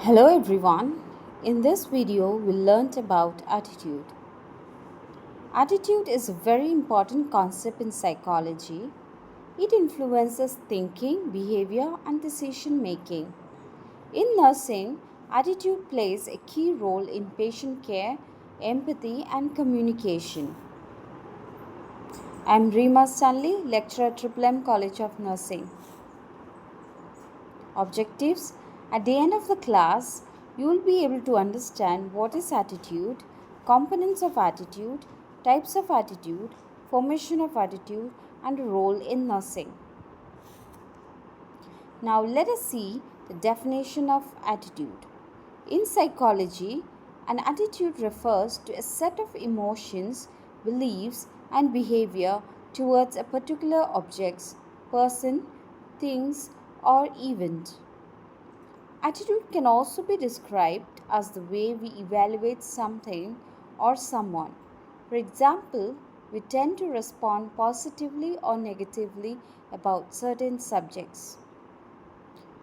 Hello everyone. In this video we'll learn about attitude. Attitude is a very important concept in psychology. It influences thinking, behavior and decision making. In nursing, attitude plays a key role in patient care, empathy and communication. I am Reema Stanley, lecturer at Triple M College of Nursing. Objectives. At the end of the class, you will be able to understand what is attitude, components of attitude, types of attitude, formation of attitude, and role in nursing. Now, let us see the definition of attitude. In psychology, an attitude refers to a set of emotions, beliefs, and behavior towards a particular object, person, things, or event. Attitude can also be described as the way we evaluate something or someone. For example, we tend to respond positively or negatively about certain subjects.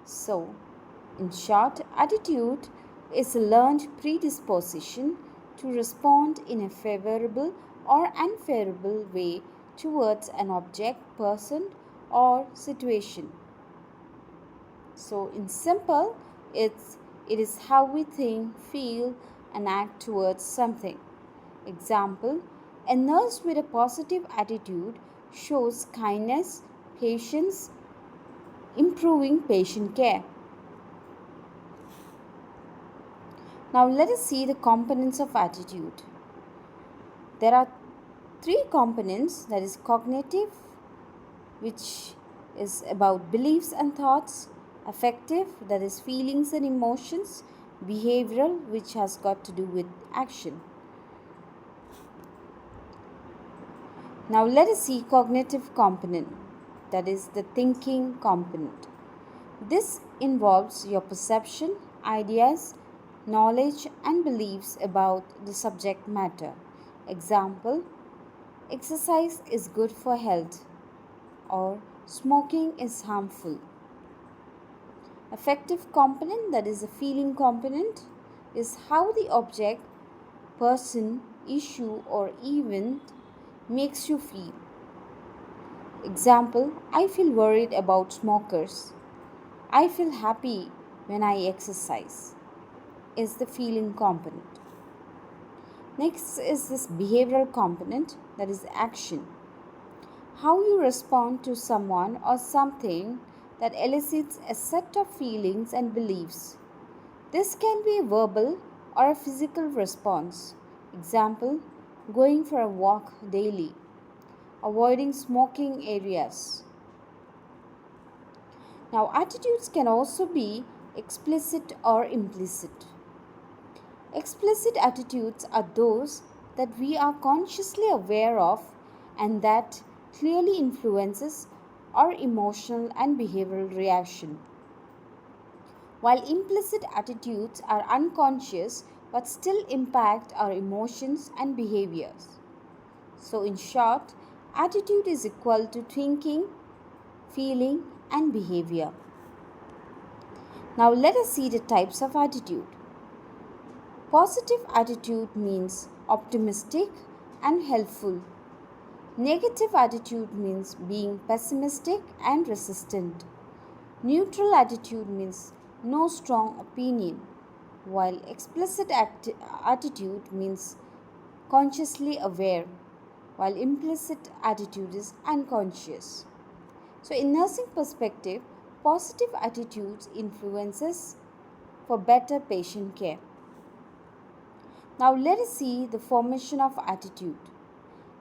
So, in short, attitude is a learned predisposition to respond in a favorable or unfavorable way towards an object, person, or situation. So, in simple, it is how we think, feel, and act towards something. Example: a nurse with a positive attitude shows kindness, patience, improving patient care. Now, let us see the components of attitude. There are three components, that is cognitive, which is about beliefs and thoughts, affective, that is feelings and emotions, behavioral, which has got to do with action. Now let us see cognitive component, that is the thinking component. This involves your perception, ideas, knowledge and beliefs about the subject matter. Example: exercise is good for health, or smoking is harmful. Affective component, that is a feeling component, is how the object, person, issue or event makes you feel. Example: I feel worried about smokers. I feel happy when I exercise, is the feeling component. Next is this behavioral component, that is action. How you respond to someone or something that elicits a set of feelings and beliefs. This can be a verbal or a physical response. Example: going for a walk daily, avoiding smoking areas. Now, attitudes can also be explicit or implicit. Explicit attitudes are those that we are consciously aware of and that clearly influences our emotional and behavioral reaction, while implicit attitudes are unconscious but still impact our emotions and behaviors. So, in short, attitude is equal to thinking, feeling, and behavior. Now, let us see the types of attitude. Positive attitude means optimistic and helpful. Negative attitude means being pessimistic and resistant. Neutral attitude means no strong opinion, while explicit attitude means consciously aware, while implicit attitude is unconscious. So, in nursing perspective, positive attitudes influences for better patient care. Now, let us see the formation of attitude.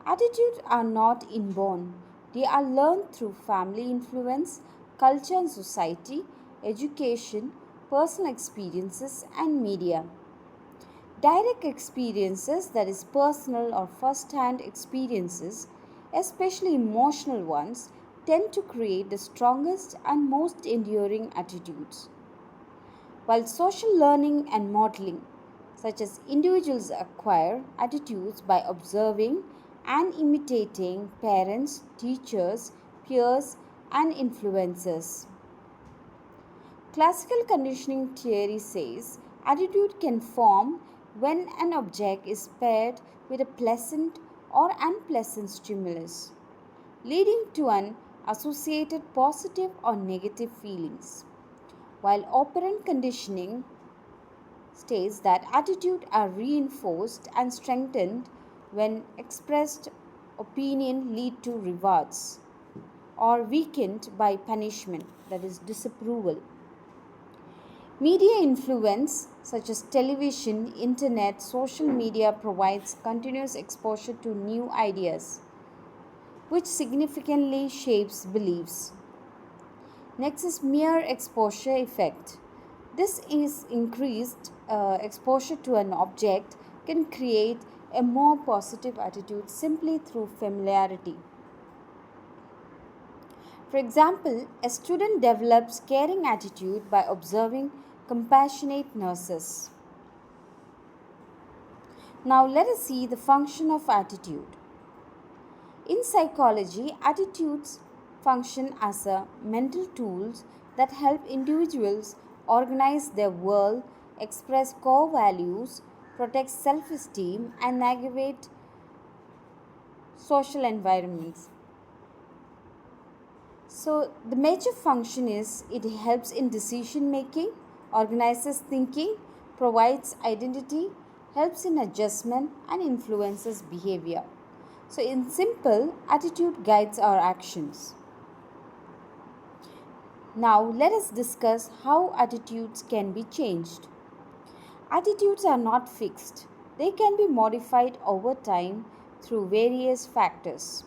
Attitudes are not inborn, they are learned through family influence, culture and society, education, personal experiences, and media. Direct experiences, that is, personal or first hand experiences, especially emotional ones, tend to create the strongest and most enduring attitudes. While social learning and modeling, such as individuals acquire attitudes by observing and imitating parents, teachers, peers, and influencers. Classical conditioning theory says attitude can form when an object is paired with a pleasant or unpleasant stimulus, leading to an associated positive or negative feelings. While operant conditioning states that attitudes are reinforced and strengthened when expressed opinion lead to rewards or weakened by punishment, that is disapproval. Media influence such as television, internet, social media provides continuous exposure to new ideas which significantly shapes beliefs. Next is mere exposure effect. This is increased exposure to an object can create a more positive attitude simply through familiarity. For example, a student develops caring attitude by observing compassionate nurses. Now let us see the function of attitude. In psychology, attitudes function as a mental tools that help individuals organize their world, express core values, protect self-esteem, and navigate social environments. So, the major function is it helps in decision making, organizes thinking, provides identity, helps in adjustment, and influences behavior. So, in simple, attitude guides our actions. Now, let us discuss how attitudes can be changed. Attitudes are not fixed, they can be modified over time through various factors.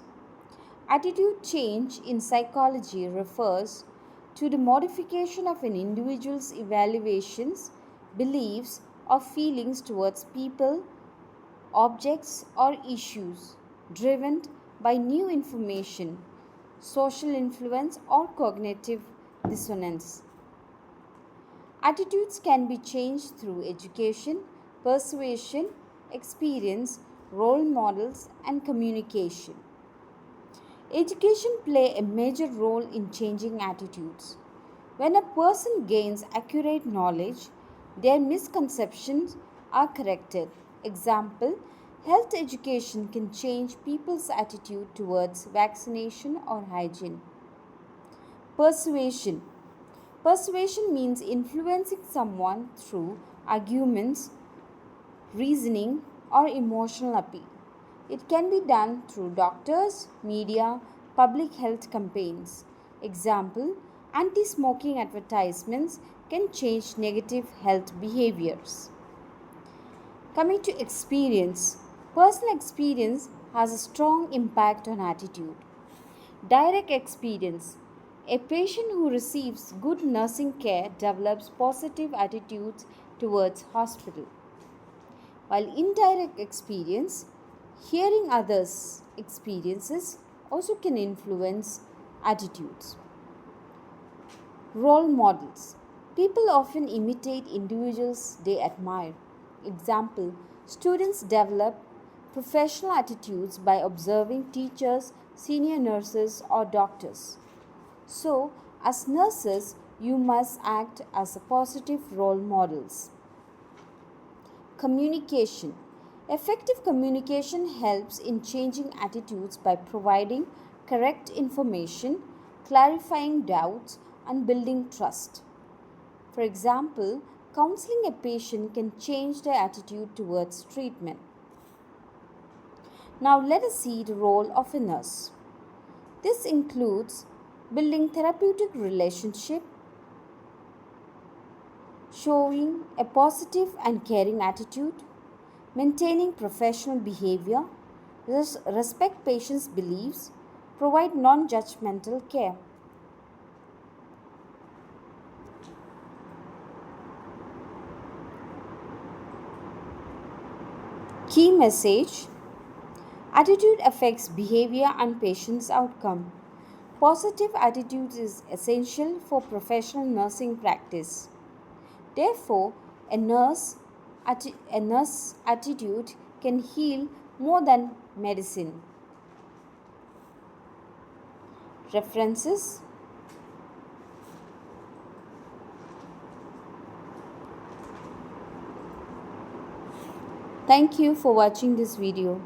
Attitude change in psychology refers to the modification of an individual's evaluations, beliefs, or feelings towards people, objects, or issues driven by new information, social influence, or cognitive dissonance. Attitudes can be changed through education, persuasion, experience, role models, and communication. Education play a major role in changing attitudes. When a person gains accurate knowledge, their misconceptions are corrected. Example, health education can change people's attitude towards vaccination or hygiene. Persuasion. Persuasion means influencing someone through arguments, reasoning, or emotional appeal. It can be done through doctors, media, public health campaigns. Example, anti smoking advertisements can change negative health behaviors. Coming to experience, personal experience has a strong impact on attitude. Direct experience. A patient who receives good nursing care develops positive attitudes towards hospital. While indirect experience, hearing others' experiences also can influence attitudes. Role models. People often imitate individuals they admire. Example, students develop professional attitudes by observing teachers, senior nurses, or doctors. So, as nurses, you must act as a positive role models. Communication. Effective communication helps in changing attitudes by providing correct information, clarifying doubts, and building trust. For example, counseling a patient can change their attitude towards treatment. Now, let us see the role of a nurse. This includes building therapeutic relationship, showing a positive and caring attitude, maintaining professional behavior, respect patients' beliefs, provide non-judgmental care. Key message: attitude affects behavior and patient's outcome. Positive attitude is essential for professional nursing practice. Therefore, a nurse attitude can heal more than medicine. References: Thank you for watching this video.